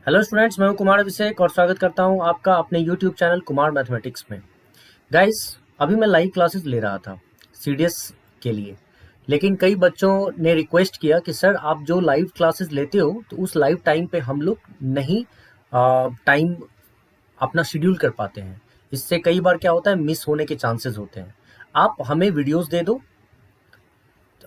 Hello students, मैं हूं कुमार अभिषेक और स्वागत करता हूं आपका अपने यूट्यूब चैनल कुमार मैथमेटिक्स में। गाइस, अभी मैं लाइव क्लासेस ले रहा था सीडीएस के लिए, लेकिन कई बच्चों ने रिक्वेस्ट किया कि सर आप जो लाइव क्लासेस लेते हो तो उस लाइव टाइम पे हम लोग नहीं टाइम अपना शेड्यूल कर पाते हैं। इससे कई बार क्या होता है, मिस होने के चांसेस होते हैं। आप हमें वीडियोस दे दो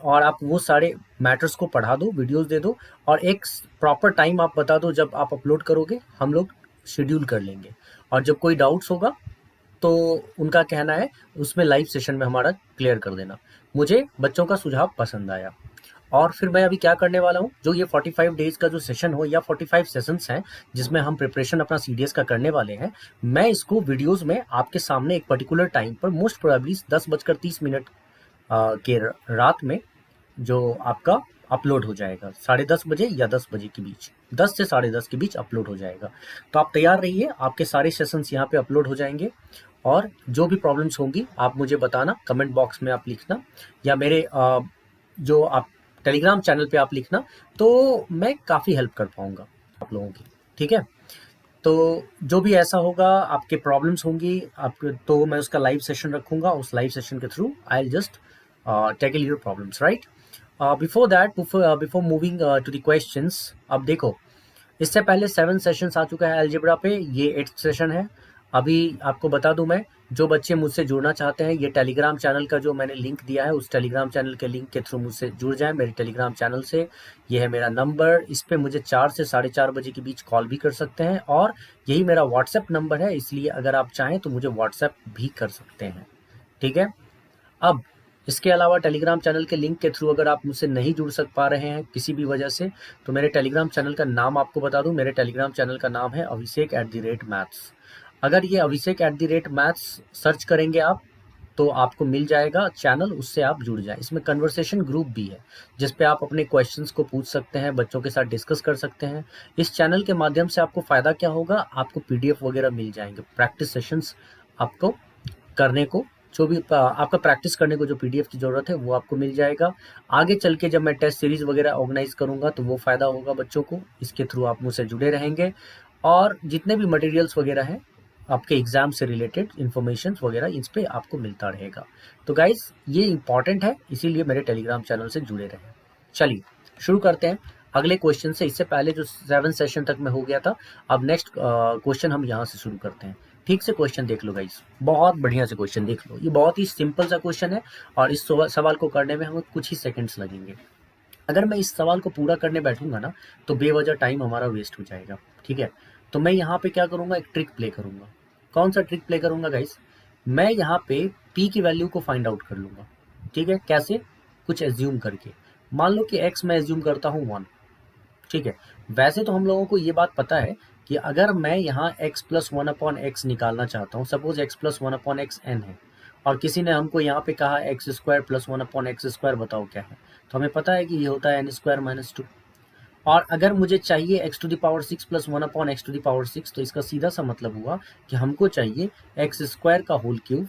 और आप वो सारे मैटर्स को पढ़ा दो, वीडियोस दे दो और एक प्रॉपर टाइम आप बता दो जब आप अपलोड करोगे, हम लोग शेड्यूल कर लेंगे। और जब कोई डाउट्स होगा तो उनका कहना है उसमें लाइव सेशन में हमारा क्लियर कर देना। मुझे बच्चों का सुझाव पसंद आया और फिर मैं अभी क्या करने वाला हूँ, जो ये 45 डेज का जो सेशन हो या 45 सेशंस हैं जिसमें हम प्रिपरेशन अपना सीडीएस का करने वाले हैं, मैं इसको वीडियोस में आपके सामने एक पर्टिकुलर टाइम पर मोस्ट प्रोबेबली 10:30 के रात में जो आपका अपलोड हो जाएगा 10:30 बजे या 10 बजे के बीच, 10 से 10:30 के बीच अपलोड हो जाएगा। तो आप तैयार रहिए, आपके सारे सेशंस यहाँ पे अपलोड हो जाएंगे और जो भी प्रॉब्लम्स होंगी आप मुझे बताना, कमेंट बॉक्स में आप लिखना या मेरे जो आप टेलीग्राम चैनल पे आप लिखना, तो मैं काफ़ी हेल्प कर पाऊंगा आप लोगों की। ठीक है, तो जो भी ऐसा होगा, आपके प्रॉब्लम्स होंगी आप, तो मैं उसका लाइव सेशन रखूंगा। उस लाइव सेशन के through I will just tackle your problems, right. Before that, before moving to the questions, अब देखो, इससे पहले 7 सेशंस आ चुका है अलजेब्रा पे, ये 8th सेशन है। अभी आपको बता दूं, मैं जो बच्चे मुझसे जुड़ना चाहते हैं, ये टेलीग्राम चैनल का जो मैंने लिंक दिया है, उस टेलीग्राम चैनल के लिंक के थ्रू मुझसे जुड़ जाएं मेरे टेलीग्राम चैनल से। ये है मेरा नंबर, इस पे मुझे 4 से 4:30 बजे के बीच कॉल भी कर सकते हैं और यही मेरा व्हाट्सएप नंबर है, इसलिए अगर आप चाहें तो मुझे व्हाट्सएप भी कर सकते हैं। ठीक है, अब इसके अलावा टेलीग्राम चैनल के लिंक के थ्रू अगर आप मुझसे नहीं जुड़ सक पा रहे हैं किसी भी वजह से, तो मेरे टेलीग्राम चैनल का नाम आपको बता दूं। मेरे टेलीग्राम चैनल का नाम है अभिषेक@मैथ्स। अगर ये अभिषेक@मैथ्स सर्च करेंगे आप, तो आपको मिल जाएगा चैनल, उससे आप जुड़ जाएं। इसमें कन्वर्सेशन ग्रुप भी है जिस पे आप अपने क्वेश्चंस को पूछ सकते हैं, बच्चों के साथ डिस्कस कर सकते हैं। इस चैनल के माध्यम से आपको फ़ायदा क्या होगा, आपको पीडीएफ वगैरह मिल जाएंगे, प्रैक्टिस सेशंस आपको करने को, जो भी आपका प्रैक्टिस करने को जो पीडीएफ की ज़रूरत है वो आपको मिल जाएगा। आगे चल के जब मैं टेस्ट सीरीज़ वगैरह ऑर्गेनाइज करूँगा तो वो फ़ायदा होगा बच्चों को, इसके थ्रू आप मुझसे जुड़े रहेंगे और जितने भी मटेरियल्स वगैरह हैं आपके एग्जाम से रिलेटेड इन्फॉर्मेशन वगैरह, इस पे आपको मिलता रहेगा। तो गाइस, ये इंपॉर्टेंट है, इसीलिए मेरे टेलीग्राम चैनल से जुड़े रहें। चलिए शुरू करते हैं अगले क्वेश्चन से। इससे पहले जो 7 सेशन तक में हो गया था, अब नेक्स्ट क्वेश्चन हम यहाँ से शुरू करते हैं। ठीक से क्वेश्चन देख लो गाइस, बहुत बढ़िया से क्वेश्चन देख लो। ये बहुत ही सिंपल सा क्वेश्चन है और इस सवाल को करने में हमें कुछ ही सेकंड्स लगेंगे। अगर मैं इस सवाल को पूरा करने बैठूंगा ना, तो बेवजह टाइम हमारा वेस्ट हो जाएगा। ठीक है, तो मैं यहाँ पे क्या करूँगा, एक ट्रिक प्ले करूँगा। कौन सा ट्रिक प्ले करूँगा गाइस, मैं यहाँ पे पी की वैल्यू को फाइंड आउट कर लूँगा। ठीक है, कैसे, कुछ एज्यूम करके। मान लो कि एक्स मैं एज्यूम करता हूँ 1। ठीक है, वैसे तो हम लोगों को ये बात पता है कि अगर मैं यहाँ x प्लस 1/x निकालना चाहता हूँ, suppose x plus 1/x n है और किसी ने हमको यहाँ पे कहा x² प्लस 1/x², बताओ क्या है, तो हमें पता है कि ये होता है n² - 2। और अगर मुझे चाहिए x⁶ प्लस 1/x⁶, तो इसका सीधा सा मतलब हुआ कि हमको चाहिए x² का होल क्यूब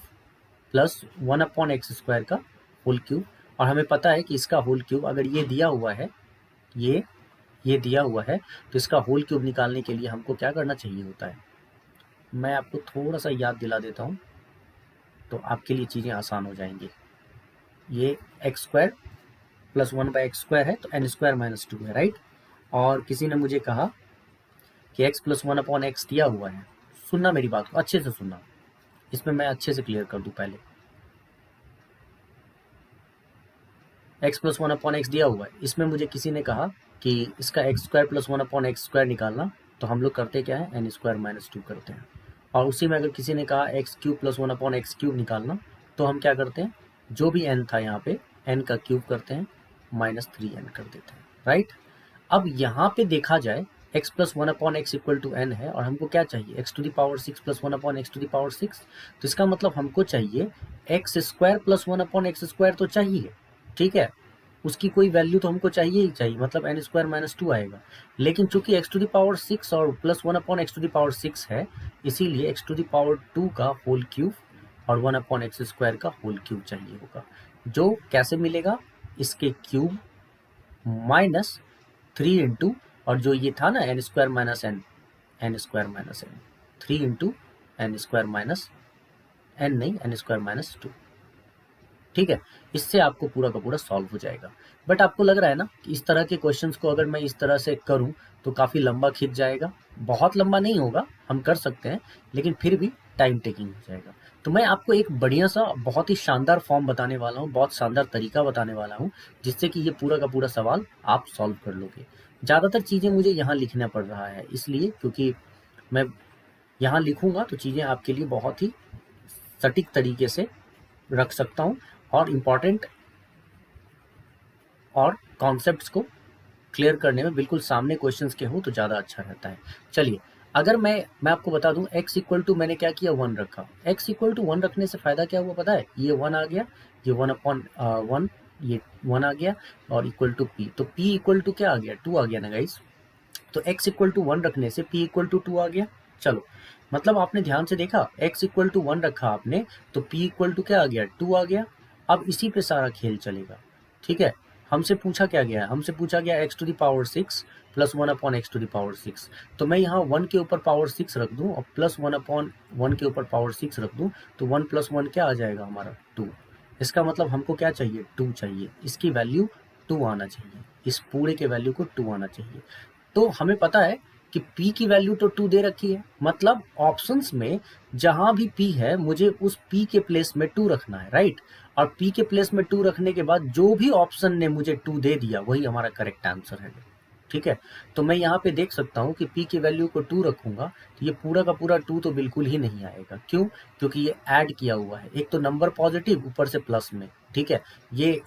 प्लस 1/x² का होल क्यूब। और हमें पता है कि इसका होल क्यूब अगर ये दिया हुआ है, ये दिया हुआ है, तो इसका होल क्यूब निकालने के लिए हमको क्या करना चाहिए होता है, मैं आपको थोड़ा सा याद दिला देता हूँ तो आपके लिए चीज़ें आसान हो जाएंगी। ये x² प्लस 1/x² है तो n² - 2 है, राइट। और किसी ने मुझे कहा कि x प्लस 1/x दिया हुआ है। सुनना मेरी बात को अच्छे से सुनना, इसमें मैं अच्छे से क्लियर कर दूं। पहले x प्लस 1/x दिया हुआ है, इसमें मुझे किसी ने कहा कि इसका x² प्लस 1/x² निकालना, तो हम लोग करते क्या है, n² - 2 करते हैं। और उसी में अगर किसी ने कहा x³ प्लस 1/x³ निकालना, तो हम क्या करते हैं, जो भी n था यहाँ पे, n का क्यूब करते हैं, -3n कर देते हैं, राइट। अब यहाँ पे देखा जाए x plus 1/x equal to n है और हमको क्या चाहिए, x⁶ प्लस 1/x⁶, तो इसका मतलब हमको चाहिए x² प्लस 1/x² तो चाहिए। ठीक है, उसकी कोई वैल्यू तो हमको चाहिए ही चाहिए, मतलब n² - 2 आएगा। लेकिन चूंकि x⁶ और प्लस 1/x⁶ है, इसीलिए x⁴ का होल क्यूब और 1/x² का होल क्यूब चाहिए होगा। जो कैसे मिलेगा, इसके क्यूब -3 इंटू, और जो ये था ना n² - n, n square minus n, 3 into n square minus n नहीं, एन स्क्वायर माइनस 2। ठीक है, इससे आपको पूरा का पूरा सॉल्व हो जाएगा। बट आपको लग रहा है ना कि इस तरह के क्वेश्चंस को अगर मैं इस तरह से करूं तो काफ़ी लंबा खिंच जाएगा। बहुत लंबा नहीं होगा, हम कर सकते हैं, लेकिन फिर भी टाइम टेकिंग हो जाएगा। तो मैं आपको एक बढ़िया सा बहुत ही शानदार फॉर्म बताने वाला हूँ, बहुत शानदार तरीका बताने वाला हूँ, जिससे कि ये पूरा का पूरा सवाल आप सॉल्व कर लोगे। ज़्यादातर चीज़ें मुझे यहाँ लिखना पड़ रहा है इसलिए, क्योंकि मैं यहाँ लिखूँगा तो चीज़ें आपके लिए बहुत ही सटीक तरीके से रख सकता हूँ, और इम्पॉर्टेंट और कॉन्सेप्ट्स को क्लियर करने में बिल्कुल सामने क्वेश्चंस के हो तो ज़्यादा अच्छा रहता है। चलिए, अगर मैं आपको बता दूं x इक्वल टू मैंने क्या किया, 1 रखा। x इक्वल टू 1 रखने से फ़ायदा क्या हुआ पता है, ये 1 आ गया, ये 1/1, ये 1 आ गया, और इक्वल टू p, तो p इक्वल टू क्या आ गया, 2 आ गया ना गाइस। तो x इक्वल टू 1 रखने से p इक्वल टू 2 आ गया। चलो, मतलब आपने ध्यान से देखा, x इक्वल टू 1 रखा आपने तो p इक्वल टू क्या आ गया, 2 आ गया। अब इसी पे सारा खेल चलेगा। ठीक है, हमसे पूछा क्या गया है, हमसे पूछा गया x to the power 6 plus 1 upon x to the power 6। तो मैं यहाँ 1 के ऊपर पावर 6 रख दूँ और प्लस 1 अपॉन 1 के ऊपर पावर 6 रख दूँ, तो 1 प्लस 1 क्या आ जाएगा हमारा, 2। इसका मतलब हमको क्या चाहिए, 2 चाहिए, इसकी वैल्यू 2 आना चाहिए, इस पूरे के वैल्यू को 2 आना चाहिए। तो हमें पता है कि P की वैल्यू तो 2 दे रखी है, मतलब ऑप्शंस में जहां भी P है मुझे उस P के प्लेस में 2 रखना है, राइट। और P के प्लेस में 2 रखने के बाद जो भी ऑप्शन ने मुझे 2 दे दिया वही हमारा करेक्ट आंसर है। ठीक है, तो मैं यहाँ पे देख सकता हूँ कि P की वैल्यू को 2 रखूंगा तो ये पूरा का पूरा 2 तो बिल्कुल ही नहीं आएगा। क्यों, क्योंकि ये ऐड किया हुआ है, एक तो नंबर पॉजिटिव ऊपर से प्लस में। ठीक है, ये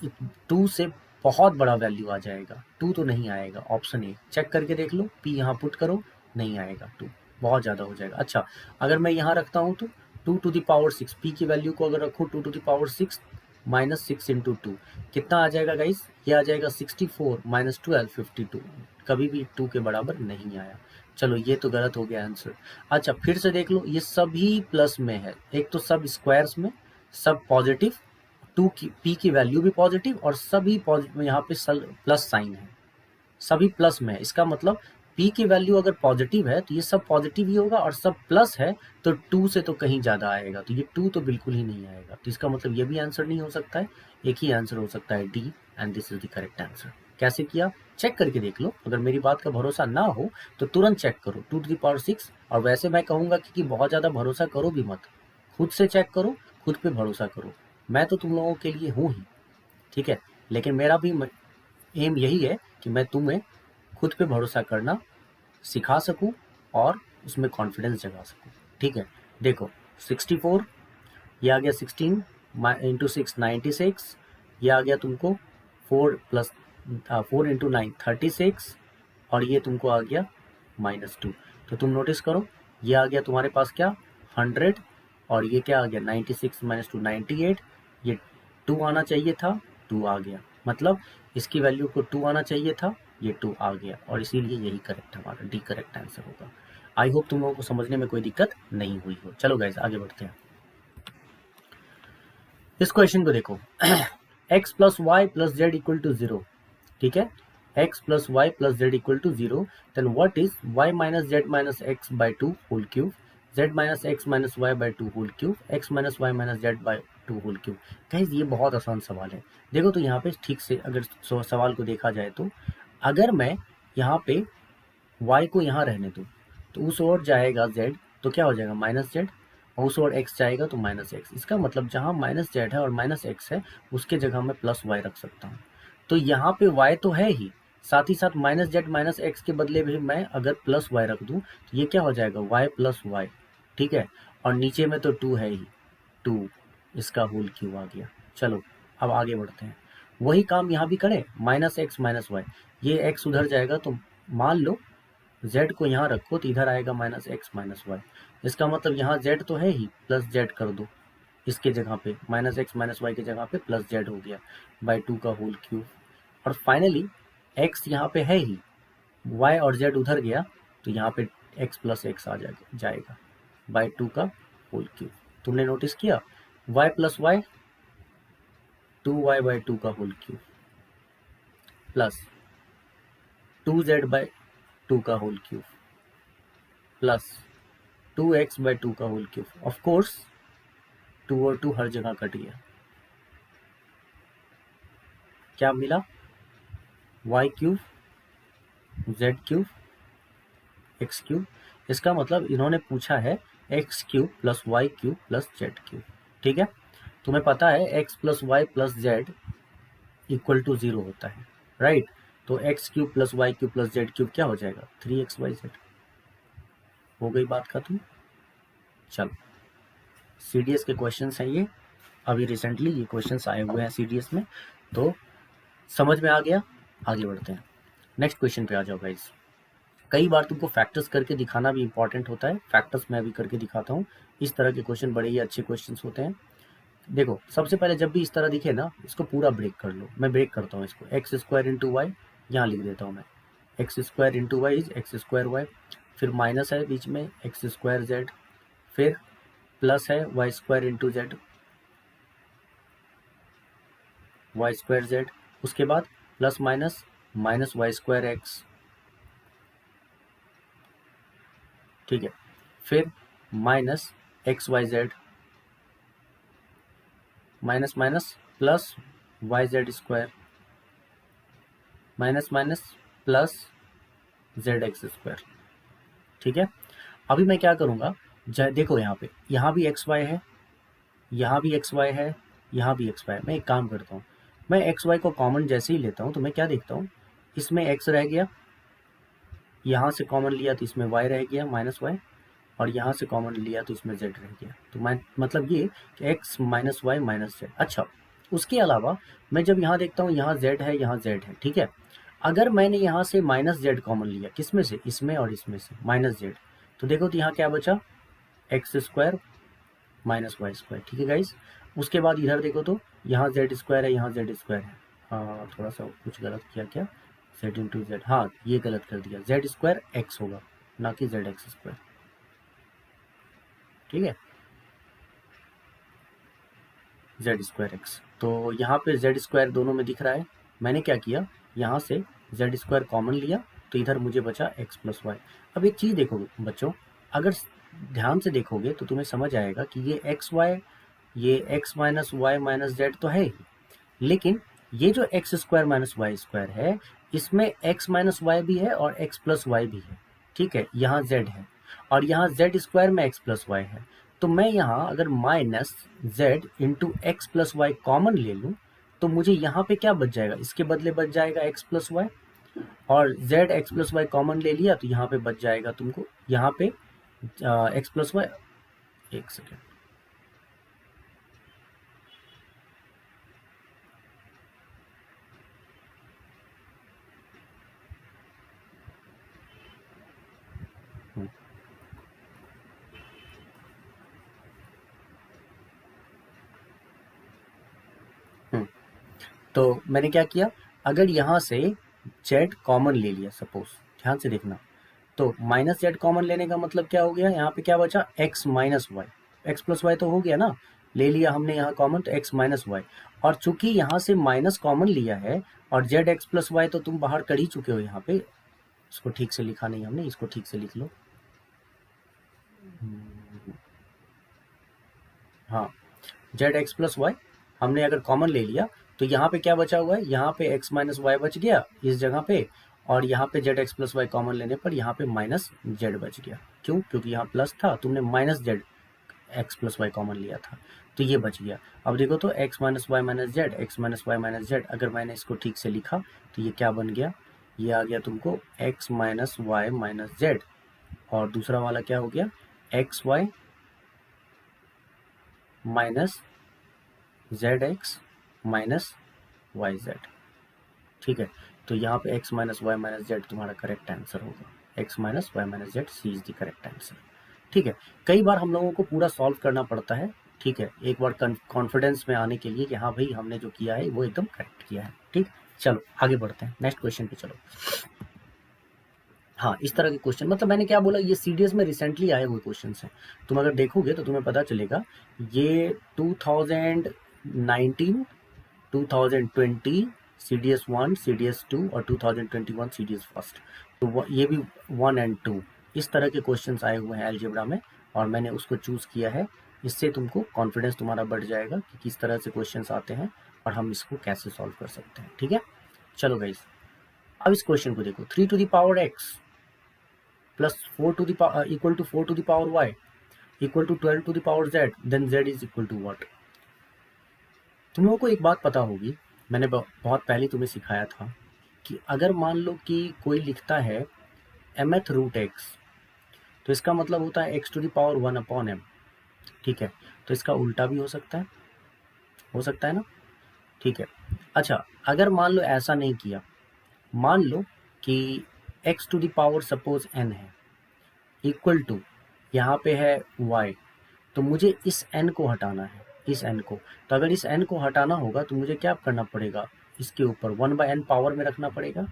2 से बहुत बड़ा वैल्यू आ जाएगा, 2 तो नहीं आएगा। ऑप्शन ए चेक करके देख लो, P यहाँ पुट करो, नहीं आएगा 2, बहुत ज़्यादा हो जाएगा। अच्छा, अगर मैं यहाँ रखता हूँ तो 2 टू द पावर 6, P की वैल्यू को अगर रखूँ 2 to the power 6 minus 6 into 2, कितना आ जाएगा गाइस, ये आ जाएगा 64 माइनस 12 52, कभी भी 2 के बराबर नहीं आया। चलो, ये तो गलत हो गया आंसर। अच्छा, फिर से देख लो, ये सभी प्लस में है, एक तो सब स्क्वायर्स में, सब पॉजिटिव, 2 की P की वैल्यू भी पॉजिटिव, और सभी पॉजिटिव, यहाँ पे प्लस साइन है, सभी प्लस में है। इसका मतलब P की वैल्यू अगर पॉजिटिव है तो ये सब पॉजिटिव ही होगा, और सब प्लस है तो 2 से तो कहीं ज़्यादा आएगा, तो ये 2 तो बिल्कुल ही नहीं आएगा। तो इसका मतलब ये भी आंसर नहीं हो सकता है, एक ही आंसर हो सकता है D, and this is the correct answer. कैसे किया, चेक करके देख लो। अगर मेरी बात का भरोसा ना हो तो तुरंत चेक करो, 2 टू द पावर 6। और वैसे मैं कहूँगा कि बहुत ज़्यादा भरोसा करो भी मत, खुद से चेक करो, खुद पे भरोसा करो। मैं तो तुम लोगों के लिए हूँ ही, ठीक है, लेकिन मेरा भी एम यही है कि मैं तुम्हें खुद पे भरोसा करना सिखा सकूं और उसमें कॉन्फिडेंस जगा सकूं। ठीक है, देखो 64, ये आ गया 16 इंटू 6 96, ये आ गया तुमको 4 प्लस 4 इंटू 9 36, और ये तुमको आ गया -2। तो तुम नोटिस करो, ये आ गया तुम्हारे पास क्या 100, और ये क्या आ गया 96 माइनस 2 98, ये 2 आना चाहिए था, 2 आ गया, मतलब इसकी वैल्यू को 2 आना चाहिए था, ये 2 आ गया, और इसीलिए यही करेक्ट हमारा डी करेक्ट आंसर होगा। आई होप तुम लोगों को समझने में कोई दिक्कत नहीं हुई हो। चलो गाइज, आगे बढ़ते हैं। इस क्वेश्चन को देखो, x plus y plus z equal to 0। ठीक है, x plus y plus z equal to 0, then what is y minus z minus x by 2 whole cube, z minus x minus y by 2 whole cube, x minus y minus z by 2 whole cube. Guys, ये बहुत आसान सवाल है। देखो तो यहाँ पे ठीक से अगर सवाल को देखा जाए तो, अगर मैं यहाँ पे y को यहाँ रहने दूँ तो उस ओर जाएगा z, तो क्या हो जाएगा माइनस जेड, और उस ओर x जाएगा तो माइनस एक्स। इसका मतलब जहाँ माइनस जेड है और माइनस एक्स है उसके जगह मैं प्लस वाई रख सकता हूँ। तो यहाँ पे y तो है ही, साथ ही साथ माइनस जेड माइनस एक्स के बदले भी मैं अगर प्लस वाई रख दूँ तो ये क्या हो जाएगा y प्लस वाई। ठीक है, और नीचे में तो 2 है ही, 2 इसका होल क्यूब आ गया। चलो, अब आगे बढ़ते हैं, वही काम यहाँ भी करें, माइनस एक्स माइनस वाई, ये x उधर जाएगा तो मान लो z को यहाँ रखो तो इधर आएगा माइनस एक्स माइनस वाई। इसका मतलब यहाँ z तो है ही, प्लस z कर दो, इसके जगह पे माइनस एक्स माइनस वाई की जगह पे प्लस z हो गया बाई 2 का होल क्यूब। और फाइनली x यहाँ पे है ही, y और z उधर गया तो यहाँ पे x प्लस एक्स आ जाएगा बाई 2 का होल क्यूब। तुमने नोटिस किया, y plus y 2y by 2 का whole cube plus 2z by 2 का होल क्यूब प्लस 2x/2 का होल क्यूब। ऑफ कोर्स 2 और 2 हर जगह कट गया। क्या मिला? y cube, z cube, x cube. इसका मतलब इन्होंने पूछा है x cube plus y cube plus z cube. ठीक है, तुम्हें पता है x plus y plus z equal to 0 होता है, राइट? तो x cube plus Y cube plus z cube क्या हो जाएगा? 3xyz। हो गई बात खत्म। चलो, CDS के क्वेश्चंस हैं ये, अभी रिसेंटली ये क्वेश्चंस आए हुए हैं CDS में, तो समझ में आ गया। आगे बढ़ते हैं, नेक्स्ट क्वेश्चन पे आ जाओ गाइस। कई बार तुमको फैक्टर्स करके दिखाना भी इंपॉर्टेंट होता है। फैक्टर्स मैं अभी करके दिखाता हूँ। इस तरह के क्वेश्चन बड़े ही अच्छे क्वेश्चंस होते हैं। देखो, सबसे पहले जब भी इस तरह दिखे ना, इसको पूरा ब्रेक कर लो। मैं ब्रेक करता हूँ इसको। एक्स स्क्वायर इंटू वाई, यहाँ लिख देता हूँ मैं। X square into y is x square y, फिर माइनस है बीच में एक्स स्क्वायर जेड, फिर प्लस है y square into z, y square z, उसके बाद plus minus minus y square x. ठीक है, फिर minus x y z, minus minus plus y z square, minus minus plus z x square. ठीक है, अभी मैं क्या करूँगा, देखो यहाँ भी एक्स वाई है, यहाँ भी एक्स वाई है, यहाँ भी एक्स वाई है। मैं एक काम करता हूँ, मैं एक्स वाई को कॉमन जैसे ही लेता हूँ तो मैं क्या देखता हूँ, इसमें एक्स रह गया, यहाँ से कॉमन लिया तो इसमें वाई रह गया माइनस वाई, और यहाँ से कॉमन लिया तो इसमें जेड रह गया। तो मैं मतलब ये कि x minus y minus z. अच्छा, उसके अलावा मैं जब यहाँ देखता हूँ, यहाँ जेड है, यहाँ जेड है। ठीक है, अगर मैंने यहाँ से माइनस जेड कॉमन लिया, किसमें से? इसमें और इसमें से माइनस जेड, तो देखो तो यहाँ क्या बचा? X square minus y square. ठीक है गाइस, उसके बाद इधर देखो तो यहाँ जेड स्क्वायर है, यहाँ जेड स्क्वायर है। हाँ, थोड़ा सा कुछ गलत किया क्या? जेड इंटू जेड, हाँ ये गलत कर दिया। जेड स्क्वायर एक्स होगा, ना कि जेड एक्स स्क्वायर। ठीक है, जेड स्क्वायर एक्स। तो यहाँ पे जेड स्क्वायर दोनों में दिख रहा है। मैंने क्या किया, यहाँ से जेड स्क्वायर कॉमन लिया, तो इधर मुझे बचा एक्स प्लस वाई। अब एक चीज़ देखो बच्चों, अगर ध्यान से देखोगे तो तुम्हें समझ आएगा कि ये एक्स वाई, ये x minus y minus z तो है ही, लेकिन ये जो x square minus y square है, इसमें एक्स माइनस वाई भी है और एक्स प्लस वाई भी है। ठीक है, यहाँ जेड है और यहाँ जेड स्क्वायर में एक्स प्लस वाई है। तो मैं यहाँ अगर minus z into x plus y common ले लूँ, तो मुझे यहाँ पे क्या बच जाएगा? इसके बदले बच जाएगा एक्स प्लस वाई, और z x plus y common ले लिया तो यहाँ पे बच जाएगा तुमको यहाँ पे एक्स प्लस वाई। एक सेकेंड, तो मैंने क्या किया, अगर यहाँ से जेड कॉमन ले लिया सपोज, ध्यान से देखना, तो माइनस जेड कॉमन लेने का मतलब क्या हो गया, यहाँ पे क्या बचा? X minus y. X plus Y तो हो गया ना, ले लिया हमने यहाँ कॉमन, तो एक्स माइनस वाई। और चूंकि यहाँ से माइनस कॉमन लिया है और जेड एक्स प्लस वाई तो तुम बाहर कर ही चुके हो यहाँ पे, इसको ठीक से लिखा नहीं हमने, इसको ठीक से लिख लो। हाँ, जेड एक्स प्लस वाई हमने अगर कॉमन ले लिया तो यहाँ पे क्या बचा हुआ है? यहाँ पे एक्स माइनस वाई बच गया इस जगह पे, और यहाँ पे z x plus y common लेने पर यहाँ पे माइनस जेड बच गया। क्यों? क्योंकि यहाँ प्लस था, तुमने minus z x plus y common लिया था, तो ये बच गया। अब देखो तो x minus y minus z, x minus y minus z, अगर मैंने इसको ठीक से लिखा तो ये क्या बन गया? ये आ गया तुमको x minus y minus z, और दूसरा वाला क्या हो गया? X y minus z x minus y z. ठीक है, तो यहाँ पे x minus y minus z तुम्हारा करेक्ट आंसर होगा। x minus y minus z, C is the correct answer. ठीक है, कई बार हम लोगों को पूरा सॉल्व करना पड़ता है। ठीक है, एक बार कॉन्फिडेंस में आने के लिए कि हाँ भाई हमने जो किया है वो एकदम करेक्ट किया है। ठीक, चलो आगे बढ़ते हैं, नेक्स्ट क्वेश्चन पे चलो। हाँ, इस तरह के क्वेश्चन, मतलब मैंने क्या बोला, ये CDS में रिसेंटली आए हुए क्वेश्चन हैं। तुम अगर देखोगे तो तुम्हें पता चलेगा ये 2019, 2020 CDS 1, CDS 2 और 2021 CDS फर्स्ट। तो ये भी 1 और 2, इस तरह के क्वेश्चंस आए हुए हैं अलजेब्रा में और मैंने उसको चूज़ किया है। इससे तुमको कॉन्फिडेंस तुम्हारा बढ़ जाएगा कि किस तरह से क्वेश्चंस आते हैं और हम इसको कैसे सॉल्व कर सकते हैं। ठीक है, चलो गाइस, अब इस क्वेश्चन को देखो। 3 to the power x plus 4 to the power equal to 4 to the power y equal to 12 to the power z, then z is equal to what. तुम लोगों को एक बात पता होगी, मैंने बहुत पहले तुम्हें सिखाया था कि अगर मान लो कि कोई लिखता है mth रूट x, तो इसका मतलब होता है x to the power 1 upon m। ठीक है, तो इसका उल्टा भी हो सकता है ना। ठीक है, अच्छा अगर मान लो ऐसा नहीं किया, मान लो कि x to the power suppose n है इक्वल टू यहाँ पे है y, तो मुझे इस n को हटाना है, इस n को। तो अगर इस n को हटाना होगा तो मुझे क्या करना पड़ेगा, इसके ऊपर 1/n पावर में रखना पड़ेगा।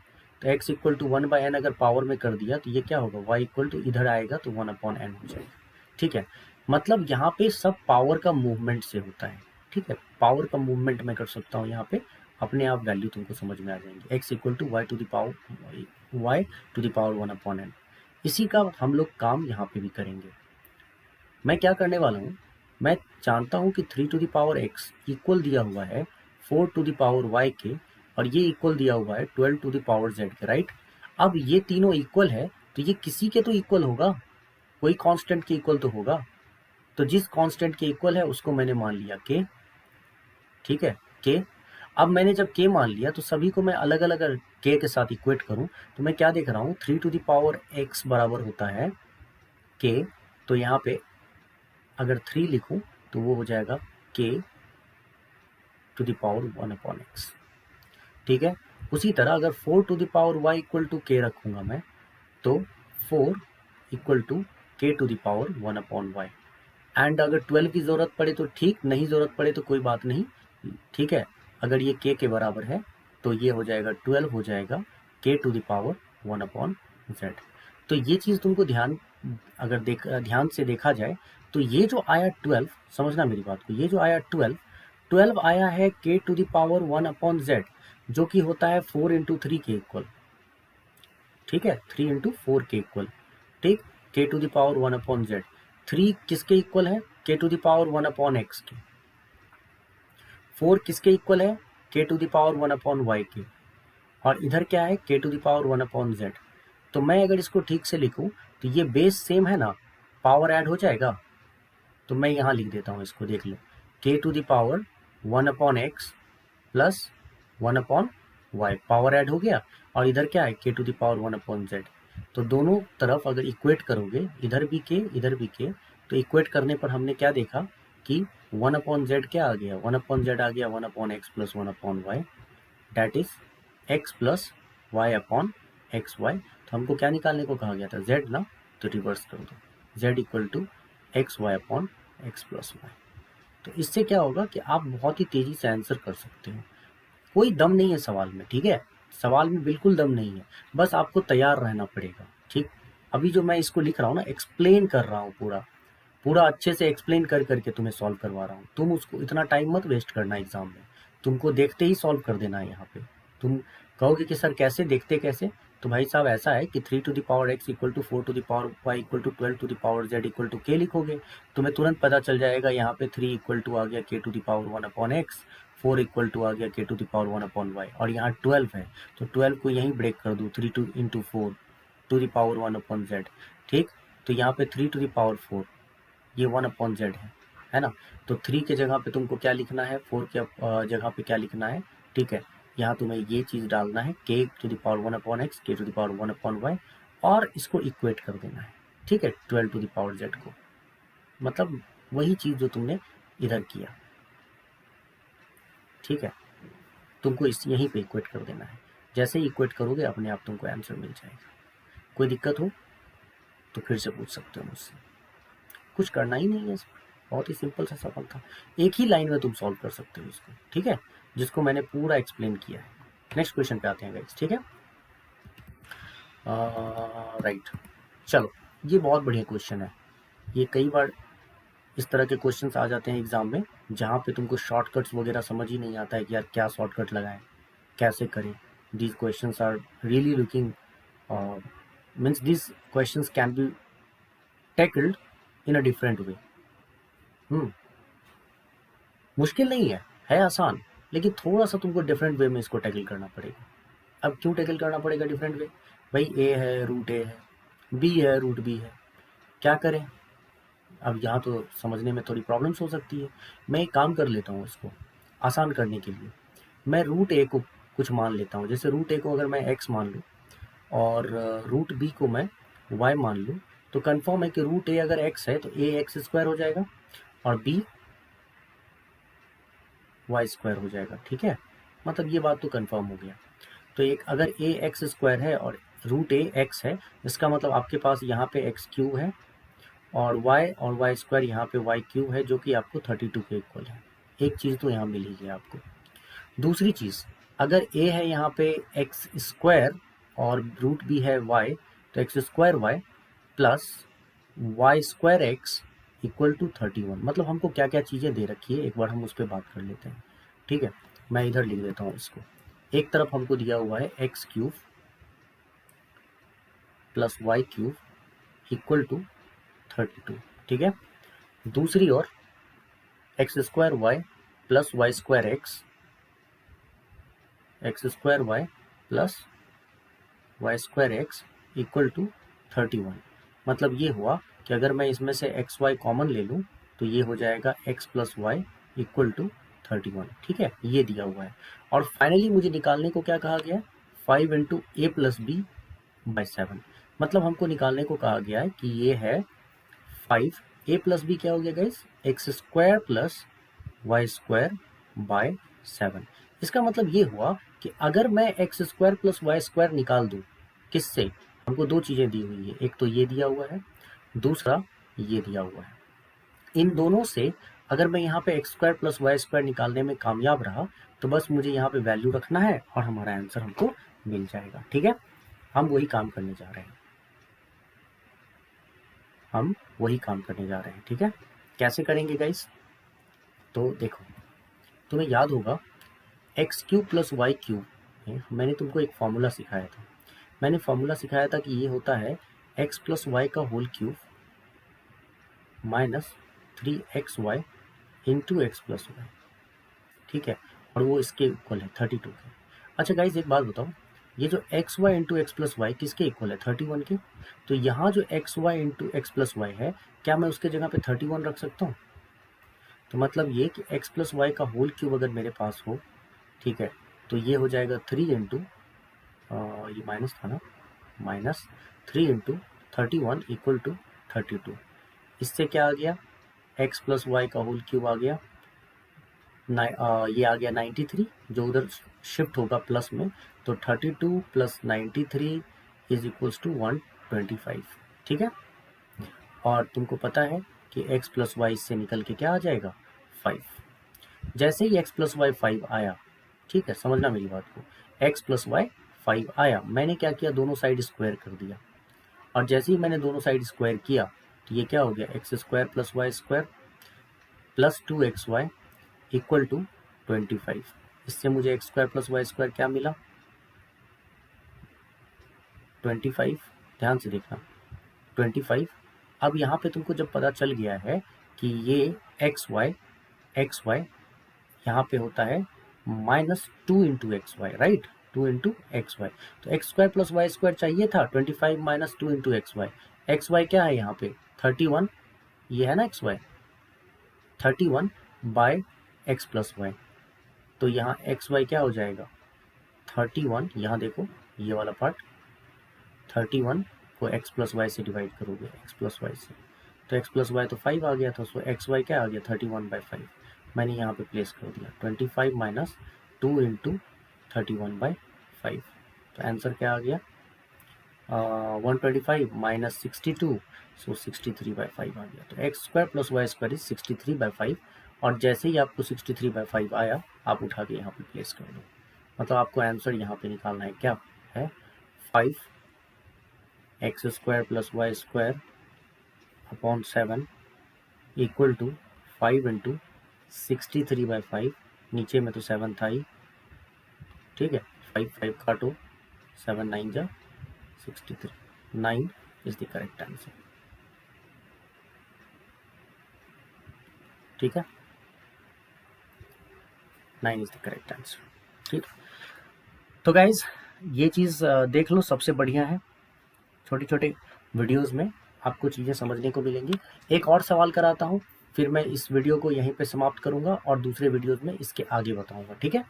तो x इक्वल टू 1/n अगर पावर में कर दिया तो ये क्या होगा, y इक्वल टू इधर आएगा तो 1/n हो जाएगा। ठीक है, मतलब यहाँ पे सब पावर का मूवमेंट से होता है। ठीक है, पावर का मूवमेंट मैं कर सकता हूँ यहाँ पे, अपने आप वैल्यू तुमको समझ में आ जाएंगे। x equal to y to the power 1/n। इसी का हम लोग काम यहाँ पे भी करेंगे। मैं क्या करने वाला हूँ, मैं जानता हूँ कि 3 to the power x equal दिया हुआ है 4 टू द पावर y के, और ये इक्वल दिया हुआ है 12 टू द पावर z के, राइट। अब ये तीनों इक्वल है तो ये किसी के तो इक्वल होगा, कोई कांस्टेंट के इक्वल तो होगा। तो जिस कांस्टेंट के इक्वल है उसको मैंने मान लिया k। ठीक है, k। अब मैंने जब k मान लिया तो सभी को मैं अलग अलग अगर k के साथ इक्वेट करूं तो मैं क्या देख रहा हूं, 3 टू द पावर x बराबर होता है k। तो यहाँ पे अगर 3 लिखूं तो वो हो जाएगा k to the power 1/x। ठीक है, उसी तरह अगर 4 to the power y equal to k रखूंगा मैं, तो 4 equal to k to the power 1/y। And अगर 12 की ज़रूरत पड़े तो ठीक, नहीं ज़रूरत पड़े तो कोई बात नहीं। ठीक है, अगर ये k के बराबर है तो ये हो जाएगा 12 हो जाएगा k to the power 1/z। तो ये चीज़ तुमको अगर ध्यान से देखा जाए तो ये जो आया 12, समझना मेरी बात को, ये जो आया 12 आया है k to the power 1/z, जो कि होता है 4 इंटू 3 के इक्वल। ठीक है, 3 इंटू 4 के इक्वल। ठीक, k to the power 1/z। 3 किसके इक्वल है, k to the power 1/x के। 4 किसके इक्वल है, k to the power 1/y के। और इधर क्या है, k to the power 1/z। तो मैं अगर इसको ठीक से लिखूं तो ये बेस सेम है ना, पावर ऐड हो जाएगा। तो मैं यहाँ लिख देता हूँ इसको, देख लो, k to the power 1/x plus 1/y, power add हो गया। और इधर क्या है, k to the power 1/z। तो दोनों तरफ अगर इक्वेट करोगे, इधर भी k इधर भी k, तो इक्वेट करने पर हमने क्या देखा कि 1/z क्या आ गया, 1/z आ गया 1/x plus 1/y, that is x plus y upon x Y. तो हमको क्या निकालने को कहा गया था, z ना, तो रिवर्स कर दो, z equal to x y upon x plus Y. तो इससे क्या होगा कि आप बहुत ही तेज़ी से आंसर कर सकते हो। कोई दम नहीं है सवाल में, ठीक है, सवाल में बिल्कुल दम नहीं है, बस आपको तैयार रहना पड़ेगा। ठीक, अभी जो मैं इसको लिख रहा हूँ ना, एक्सप्लेन कर रहा हूँ, पूरा पूरा अच्छे से एक्सप्लेन कर करके तुम्हें सॉल्व करवा रहा हूँ। तुम उसको इतना टाइम मत वेस्ट करना एग्जाम में, तुमको देखते ही सॉल्व कर देना है। यहाँ पे तुम कहोगे कि सर कैसे, देखते कैसे, तो भाई साहब ऐसा है कि 3 to the power x equal to 4 to the power y equal to 12 to the power z equal to k लिखोगे, तुम्हें तुरंत पता चल जाएगा। यहाँ पे 3 इक्वल टू आ गया k to the power 1/x, 4 equal to आ गया k to the power 1/y, और यहाँ 12 है तो 12 को यहीं ब्रेक कर दूँ, 3 to into 4 to the power 1/z। ठीक, तो यहाँ पे 3 टू द पावर 4, ये 1/z है ना। तो 3 के जगह पे तुमको क्या लिखना है, 4 के जगह पे क्या लिखना है। ठीक है, यहाँ तुम्हें ये चीज़ डालना है, k to the power 1/x, k to the power 1/y, और इसको इक्वेट कर देना है। ठीक है, 12 टू द पावर z को, मतलब वही चीज़ जो तुमने इधर किया। ठीक है, तुमको यहीं पे इक्वेट कर देना है। जैसे ही इक्वेट करोगे अपने आप तुमको आंसर मिल जाएगा। कोई दिक्कत हो तो फिर से पूछ सकते हो मुझसे, कुछ करना ही नहीं है इसमें, बहुत ही सिंपल सा सवाल था, एक ही लाइन में तुम सॉल्व कर सकते हो इसको। ठीक है, जिसको मैंने पूरा एक्सप्लेन किया है। नेक्स्ट क्वेश्चन पे आते हैं गाइस। ठीक है, राइट, चलो, ये बहुत बढ़िया क्वेश्चन है। ये कई बार इस तरह के क्वेश्चंस आ जाते हैं एग्जाम में, जहाँ पे तुमको शॉर्टकट्स वगैरह समझ ही नहीं आता है कि यार क्या शॉर्टकट लगाएं, कैसे करें। These questions are really looking means this questions can be tackled in a different way. मुश्किल नहीं है आसान, लेकिन थोड़ा सा तुमको डिफरेंट वे में इसको टैकल करना पड़ेगा। अब क्यों टैकल करना पड़ेगा डिफरेंट वे? भाई ए है, रूट ए है, बी है, रूट बी है, क्या करें? अब यहाँ तो समझने में थोड़ी प्रॉब्लम्स हो सकती है। मैं एक काम कर लेता हूँ इसको आसान करने के लिए। मैं रूट ए को कुछ मान लेता हूँ। जैसे रूट ए को अगर मैं एक्स मान लूँ और रूट बी को मैं वाई मान लूँ, तो कन्फर्म है कि रूट ए अगर एक्स है तो ए एक्स स्क्वायर हो जाएगा और बी वाई स्क्वायर हो जाएगा। ठीक है, मतलब ये बात तो कन्फर्म हो गया। तो एक अगर ए एक्स स्क्वायर है और रूट ए एक्स है, इसका मतलब आपके पास यहाँ पे एक्स क्यूब है और वाई स्क्वायर यहाँ पे वाई क्यूब है, जो कि आपको 32 के इक्वल है। एक चीज़ तो यहाँ मिल ही गया आपको। दूसरी चीज़, अगर ए है यहाँ पे एक्स स्क्वायर और रूट बी है वाई, तो x square Y plus Y square x equal to 31। मतलब हमको क्या क्या चीज़ें दे रखी है, एक बार हम उस पर बात कर लेते हैं। ठीक है, मैं इधर लिख देता हूँ इसको। एक तरफ हमको दिया हुआ है X cube plus Y cube equal to 32। ठीक है, दूसरी ओर X square Y plus Y square X square Y plus Y square x equal to 31। मतलब ये हुआ कि अगर मैं इसमें से एक्स वाई कॉमन ले लूँ तो ये हो जाएगा x plus y equal to 31। ठीक है, ये दिया हुआ है। और फाइनली मुझे निकालने को क्या कहा गया है? 5 into a plus b by 7। मतलब हमको निकालने को कहा गया है कि ये है 5 ए प्लस बी क्या हो गया guys? X square plus Y square by 7। इसका मतलब ये हुआ कि अगर मैं x square plus Y square निकाल दूं, किससे? हमको दो चीज़ें दी हुई है, एक तो ये दिया हुआ है, दूसरा ये दिया हुआ है। इन दोनों से अगर मैं यहाँ पे x square plus Y square निकालने में कामयाब रहा तो बस मुझे यहाँ पे वैल्यू रखना है और हमारा आंसर हमको मिल जाएगा। ठीक है, हम वही काम करने जा रहे हैं। ठीक है, कैसे करेंगे गाइस? तो देखो, तुम्हें याद होगा x cube plus Y cube में मैंने तुमको एक फॉर्मूला सिखाया था। मैंने फॉर्मूला सिखाया था कि ये होता है एक्स प्लस वाई का whole cube minus 3xy into x plus y. ठीक है, और वो इसके इक्वल है 32 के। अच्छा गाइज, एक बात बताओ, ये जो x y into x plus y किसके इक्वल है? 31 के। तो यहाँ जो x y into x plus y है, क्या मैं उसके जगह पे 31 रख सकता हूँ? तो मतलब ये कि एक्स प्लस वाई का होल क्यूब अगर मेरे पास हो, ठीक है, तो ये हो जाएगा 3 इंटू, ये माइनस था ना, माइनस 3 इंटू 31 इक्वल टू 32। इससे क्या आ गया? एक्स प्लस वाई का होल क्यूब आ गया, ये आ गया 93, जो उधर शिफ्ट होगा प्लस में, तो 32 प्लस 93 इज इक्वल्स टू 125। ठीक है, और तुमको पता है कि x प्लस वाई से निकल के क्या आ जाएगा? 5। जैसे ही x प्लस वाई 5 आया, ठीक है, समझना मेरी बात को, x प्लस वाई 5 आया, मैंने क्या किया? दोनों साइड स्क्वायर कर दिया। और जैसे ही मैंने दोनों साइड स्क्वायर किया तो ये क्या हो गया? X square plus Y square plus 2xy equal to 25। इससे मुझे x square plus Y square क्या मिला? 25। ध्यान से देखना, 25। अब यहाँ पे तुमको जब पता चल गया है कि ये एक्स वाई यहाँ पे होता है -2 into X Y, right? 2 into X Y, तो x square plus Y square चाहिए था 25 minus 2 into X Y. X Y क्या है यहाँ पे? 31, ये है ना X Y, 31 by X plus Y. तो यहाँ एक्स वाई क्या हो जाएगा? 31, यहाँ देखो ये वाला पार्ट, 31 को एक्स प्लस वाई से डिवाइड करोगे, एक्स प्लस वाई से, तो एक्स प्लस वाई तो 5 आ गया था, सो एक्स वाई क्या आ गया? 31/5। मैंने यहाँ पे प्लेस कर दिया 25 माइनस 2 इंटू 31/5। तो आंसर क्या आ गया? 125 माइनस 62, सो 63/5 आ गया। तो x square plus Y square is 63/5। और जैसे ही आपको 63/5 आया, आप उठा के यहाँ पे प्लेस कर दो। मतलब आपको आंसर यहाँ पे निकालना है, क्या है? 5 x square plus Y square upon 7 equal to 5 into 63/5। नीचे में तो 7 था ही, ठीक है, 5 5 काटो, 7 9 जा 63। 9 इज द करेक्ट आंसर। ठीक है, 9 इज द करेक्ट आंसर। ठीक, तो गाइज ये चीज़ देख लो, सबसे बढ़िया है। छोटे छोटे वीडियोस में आपको चीज़ें समझने को मिलेंगी। एक और सवाल कराता हूँ, फिर मैं इस वीडियो को यहीं पे समाप्त करूँगा और दूसरे वीडियोस में इसके आगे बताऊँगा। ठीक है,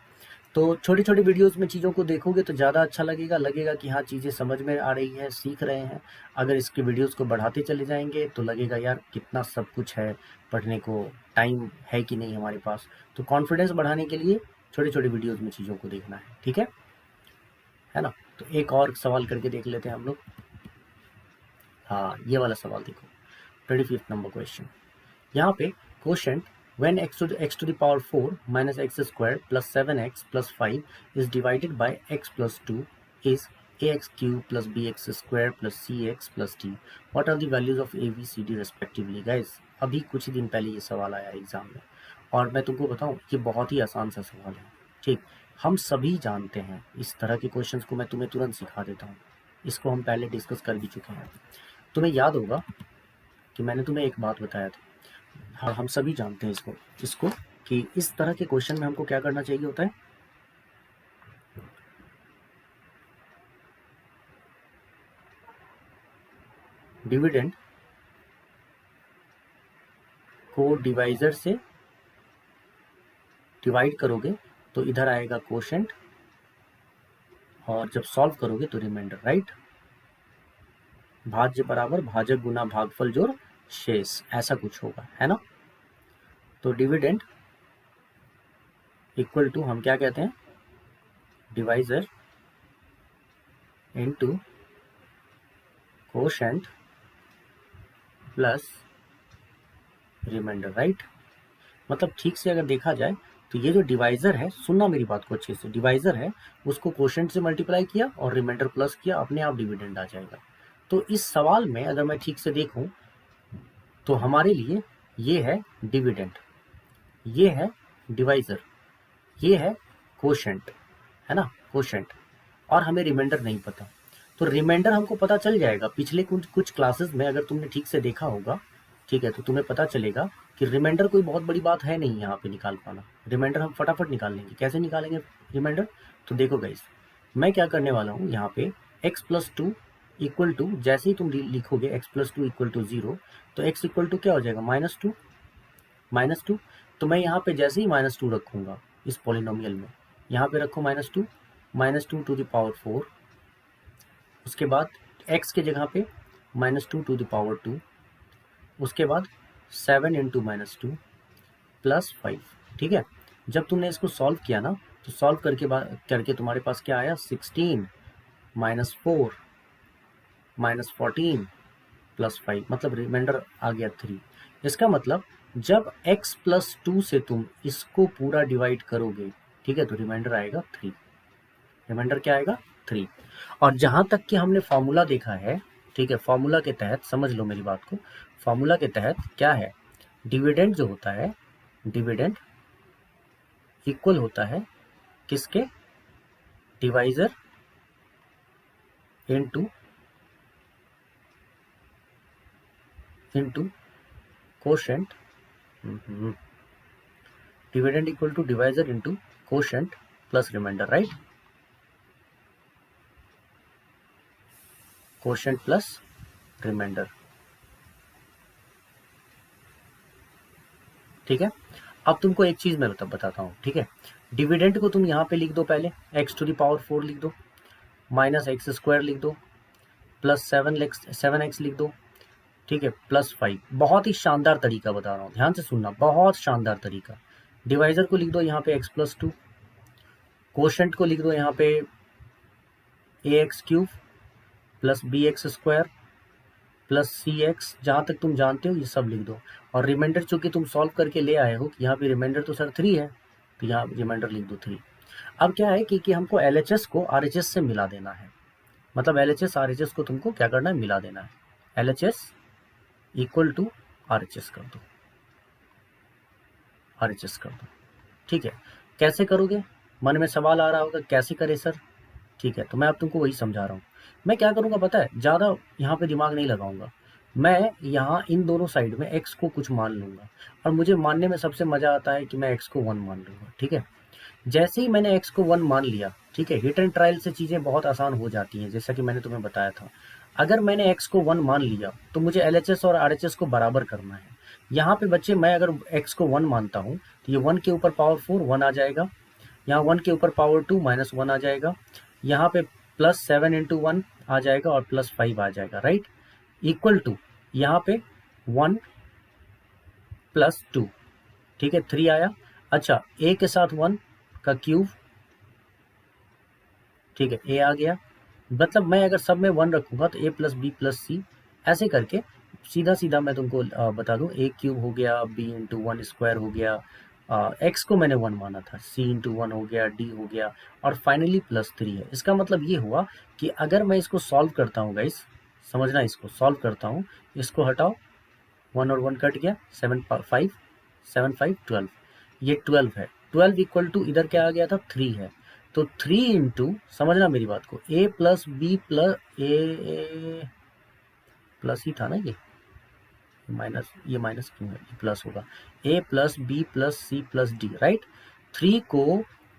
तो छोटी छोटी वीडियोस में चीज़ों को देखोगे तो ज़्यादा अच्छा लगेगा कि हाँ चीज़ें समझ में आ रही है, सीख रहे हैं। अगर इसके वीडियोस को बढ़ाते चले जाएंगे तो लगेगा यार कितना सब कुछ है, पढ़ने को टाइम है कि नहीं हमारे पास। तो कॉन्फिडेंस बढ़ाने के लिए छोटे छोटे वीडियोस में चीज़ों को देखना है। ठीक है ना। तो एक और सवाल करके देख लेते हैं हम लोग। हाँ, ये वाला सवाल देखो, 25th नंबर क्वेश्चन। यहाँ पे quotient when x to the power 4 minus x square plus 7x plus 5 is divided by x plus 2 is ax cube plus bx square plus cx plus d. What are the values of a b c d respectively? Guys, अभी कुछ ही दिन पहले ये सवाल आया exam में और मैं तुमको बताऊं ये बहुत ही आसान सा सवाल है। ठीक, हम सभी जानते हैं, इस तरह के क्वेश्चंस को मैं तुम्हें तुरंत सिखा देता हूँ। इसको हम पहले डिस्कस कर भी चुके हैं। तुम्हें याद होगा कि मैंने तुम्हें एक बात बताया था। हाँ, हम सभी जानते हैं इसको कि इस तरह के क्वेश्चन में हमको क्या करना चाहिए होता है, डिविडेंड को डिवाइजर से डिवाइड करोगे तो इधर आएगा क्वोशंट और जब सॉल्व करोगे तो रिमाइंडर, राइट। भाज्य बराबर भाजक गुना भागफल जोड़ शेष, ऐसा कुछ होगा, है ना। तो डिविडेंड इक्वल टू हम क्या कहते हैं, divisor into quotient plus remainder, right. मतलब ठीक से अगर देखा जाए तो ये जो डिवाइजर है, सुनना मेरी बात को अच्छे से, डिवाइजर है उसको क्वोशंट से मल्टीप्लाई किया और रिमाइंडर प्लस किया, अपने आप डिविडेंड आ जाएगा। तो इस सवाल में अगर मैं ठीक से देखूं तो हमारे लिए ये है डिविडेंड, ये है डिवाइजर, ये है क्वोशंट, है ना, क्वोशंट, और हमें रिमाइंडर नहीं पता। तो रिमाइंडर हमको पता चल जाएगा पिछले कुछ क्लासेस में, अगर तुमने ठीक से देखा होगा, ठीक है, तो तुम्हें पता चलेगा कि रिमाइंडर कोई बहुत बड़ी बात है नहीं यहाँ पे निकाल पाना। रिमाइंडर हम फटाफट निकाल लेंगे। कैसे निकालेंगे रिमाइंडर, तो देखो गाइस, मैं क्या करने वाला हूँ यहाँ पे x plus two equal to, जैसे ही तुम लिखोगे x plus two equal to 0 तो x इक्वल टू क्या हो जाएगा, -2। तो मैं यहाँ पे जैसे ही -2 रखूँगा इस पॉलिनोमियल में, यहाँ पे रखो -2 टू द पावर 4, उसके बाद x के जगह पे -2 टू द पावर 2, उसके बाद 7 इंटू -2 प्लस 5। ठीक है, जब तुमने इसको सॉल्व किया ना तो सॉल्व करके तुम्हारे पास क्या आया, 16 -4 -14 प्लस 5, मतलब रिमाइंडर आ गया 3। इसका मतलब जब x प्लस 2 से तुम इसको पूरा डिवाइड करोगे, ठीक है, तो रिमाइंडर आएगा 3। रिमाइंडर क्या आएगा, 3। और जहां तक कि हमने फॉर्मूला देखा है, ठीक है, फॉर्मूला के तहत समझ लो मेरी बात को, फॉर्मूला के तहत क्या है, डिविडेंड जो होता है, डिविडेंड इक्वल होता है किसके, divisor into quotient, dividend equal to divisor into quotient plus remainder, right, quotient plus remainder. ठीक है, अब तुमको एक चीज मैं बताता हूँ, ठीक है। डिविडेंड को तुम यहाँ पे लिख दो, पहले x टू द पावर 4 लिख दो, माइनस एक्स स्क्वायर लिख दो, प्लस 7x लिख दो, ठीक है, प्लस 5। बहुत ही शानदार तरीका बता रहा हूँ, ध्यान से सुनना, बहुत शानदार तरीका। डिवाइजर को लिख दो यहाँ पे x प्लस 2, क्वोशंट को लिख दो यहाँ पे ax cube plus bx square plus cx, जहाँ तक तुम जानते हो ये सब लिख दो। और रिमाइंडर चूंकि तुम सॉल्व करके ले आए हो कि यहाँ पे रिमाइंडर तो सर 3 है, तो यहाँ रिमाइंडर लिख दो 3। अब क्या है कि हमको LHS को RHS से मिला देना है, मतलब LHS RHS को तुमको क्या करना है, मिला देना है। LHS इक्वल टू RHS कर दो, RHS कर दो। ठीक है, कैसे करोगे, मन में सवाल आ रहा होगा कैसे करे सर, ठीक है, तो मैं अब तुमको वही समझा रहा हूँ। मैं क्या करूँगा पता है, ज़्यादा यहाँ पे दिमाग नहीं लगाऊंगा। मैं यहाँ इन दोनों साइड में x को कुछ मान लूँगा, और मुझे मानने में सबसे मज़ा आता है कि मैं x को 1 मान लूँगा। ठीक है, जैसे ही मैंने x को 1 मान लिया, ठीक है, हिट एंड ट्रायल से चीज़ें बहुत आसान हो जाती हैं, जैसा कि मैंने तुम्हें बताया था। अगर मैंने x को 1 मान लिया तो मुझे LHS और RHS को बराबर करना है। यहाँ पे बच्चे मैं अगर x को 1 मानता हूँ तो ये 1 के ऊपर पावर 4 1 आ जाएगा, यहाँ 1 के ऊपर पावर 2 -1 आ जाएगा, यहाँ पे +7 इंटू 1 आ जाएगा और +5 आ जाएगा, राइट, इक्वल टू यहाँ पे 1 + 2, ठीक है, 3 आया। अच्छा, a के साथ 1 का क्यूब, ठीक है, a आ गया। मतलब मैं अगर सब में 1 रखूंगा तो a + b + c, ऐसे करके सीधा सीधा मैं तुमको बता दूं, a क्यूब हो गया, b इंटू 1 स्क्वायर हो गया, x को मैंने 1 माना था, c इंटू 1 हो गया, d हो गया, और फाइनली +3 है। इसका मतलब ये हुआ कि अगर मैं इसको सॉल्व करता हूँ गाइस, समझना, इसको सॉल्व करता हूँ, इसको हटाओ, 1 और 1 कट गया, 7 5 7 5 12, ये 12 है। 12 इक्वल टू इधर क्या आ गया था, 3 है। तो 3 इंटू, समझना मेरी बात को, a + b + a प्लस ही था ना, ये माइनस क्यों है, ये प्लस होगा, a + b + c + d, right. 3 को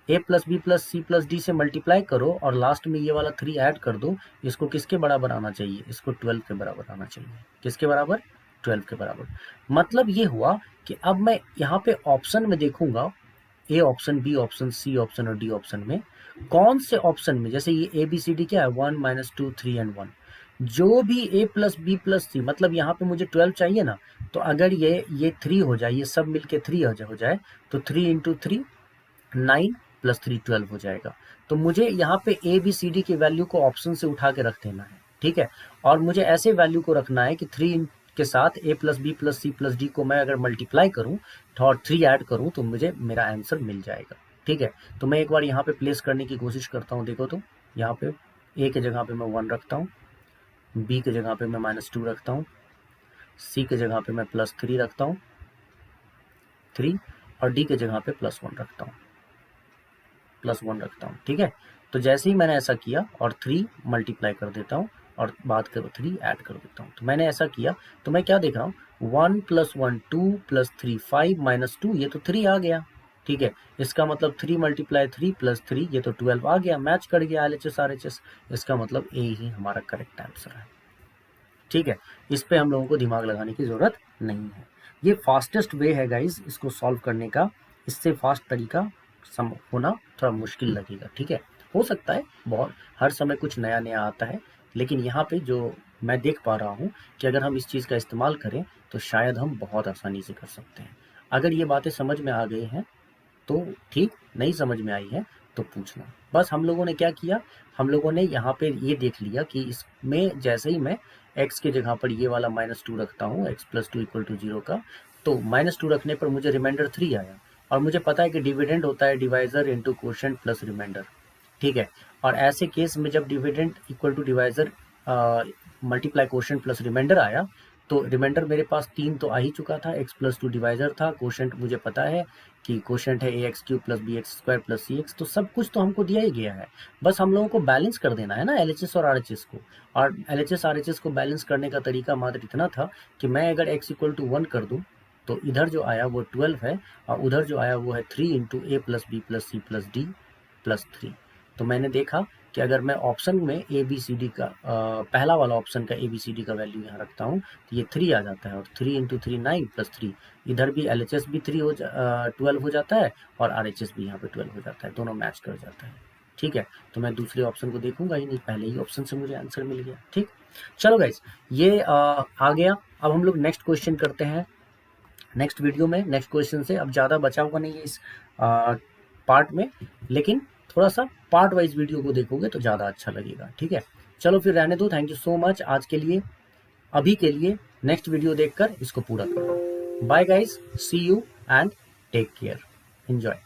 a + b + c + d से मल्टीप्लाई करो और लास्ट में ये वाला 3 ऐड कर दो। इसको किसके बराबर आना चाहिए, इसको 12 के बराबर आना चाहिए। किसके बराबर, 12 के बराबर। मतलब ये हुआ कि अब मैं यहाँ पे ऑप्शन में देखूंगा, A option, B option, C option और डी ऑप्शन में, कौन से ऑप्शन में, जैसे ये ए बी सी डी क्या है, 1 -2 3 एंड 1, जो भी a + b + c, मतलब यहाँ पे मुझे 12 चाहिए ना, तो अगर ये 3 हो जाए, ये सब मिलके 3 हो जाए, तो 3 इंटू 3 9 + 3 12 हो जाएगा। तो मुझे यहाँ पे ए बी सी डी की वैल्यू को ऑप्शन से उठा के रख देना है, ठीक है, और मुझे ऐसे वैल्यू को रखना है कि 3 के साथ a + b + c + d को मैं अगर मल्टीप्लाई करूँ और 3 ऐड करूँ तो मुझे मेरा आंसर मिल जाएगा। ठीक है, तो मैं एक बार यहाँ पे प्लेस करने की कोशिश करता हूँ। देखो तो यहाँ पे a के जगह पे मैं 1 रखता हूँ, b के जगह पे मैं -2 रखता हूँ, c के जगह पे मैं +3 रखता हूँ, 3, और d के जगह पे +1 रखता हूँ, +1 रखता हूँ। ठीक है, तो जैसे ही मैंने ऐसा किया और 3 मल्टीप्लाई कर देता हूँ और बाद करो 3 ऐड कर देता हूँ, तो मैंने ऐसा किया, तो मैं क्या देख रहा हूँ, 1 + 1 2 + 3 5 -2, ये तो 3 आ गया। ठीक है, इसका मतलब 3 × 3 + 3, ये तो 12 आ गया, मैच कर गया LHS RHS। इसका मतलब ए ही हमारा करेक्ट आंसर है। ठीक है, इस पे हम लोगों को दिमाग लगाने की ज़रूरत नहीं है। ये फास्टेस्ट वे है गाइज इसको सॉल्व करने का। इससे फास्ट तरीका होना थोड़ा मुश्किल लगेगा। ठीक है, हो सकता है बहुत हर समय कुछ नया नया आता है, लेकिन यहाँ पे जो मैं देख पा रहा हूँ कि अगर हम इस चीज़ का इस्तेमाल करें तो शायद हम बहुत आसानी से कर सकते हैं। अगर ये बातें समझ में आ गई हैं तो ठीक, नहीं समझ में आई है तो पूछना। बस हम लोगों ने क्या किया, हम लोगों ने यहाँ पे ये देख लिया कि इसमें जैसे ही मैं x के जगह पर ये वाला -2 रखता हूँ, x + 2 = 0 का, तो -2 रखने पर मुझे रिमाइंडर 3 आया, और मुझे पता है कि डिविडेंड होता है divisor into quotient plus remainder. ठीक है, और ऐसे केस में जब dividend equal to divisor multiply quotient plus remainder आया, तो रिमाइंडर मेरे पास 3 तो आ ही चुका था, x + 2 डिवाइजर था, क्वोशिएंट मुझे पता है कि क्वोशिएंट है ax³ + bx² + cx, तो सब कुछ तो हमको दिया ही गया है। बस हम लोगों को बैलेंस कर देना है ना LHS और RHS को, और LHS RHS को बैलेंस करने का तरीका मात्र इतना था कि मैं अगर x = 1 कर दूं तो इधर जो आया वो 12 है, और उधर जो आया वो है 3 into a + b + c + d + 3। तो मैंने देखा कि अगर मैं ऑप्शन में ए बी सी डी का पहला वाला ऑप्शन का ए बी सी डी का वैल्यू यहाँ रखता हूँ तो ये 3 आ जाता है, और 3 इंटू 3 9 + 3, इधर भी LHS भी 12 हो जाता है और RHS भी यहाँ पे 12 हो जाता है, दोनों मैच कर जाता है। ठीक है, तो मैं दूसरे ऑप्शन को देखूंगा ही नहीं, पहले ही ऑप्शन से मुझे आंसर मिल गया। ठीक, चलो गाइज, ये आ गया। अब हम लोग नेक्स्ट क्वेश्चन करते हैं नेक्स्ट वीडियो में, नेक्स्ट क्वेश्चन से। अब ज़्यादा बचा हुआ नहीं है इस पार्ट में, लेकिन थोड़ा सा पार्ट वाइज वीडियो को देखोगे तो ज़्यादा अच्छा लगेगा। ठीक है, चलो फिर रहने दो। थैंक यू सो मच आज के लिए, अभी के लिए। नेक्स्ट वीडियो देखकर इसको पूरा करो। Bye guys, see you and take care, enjoy.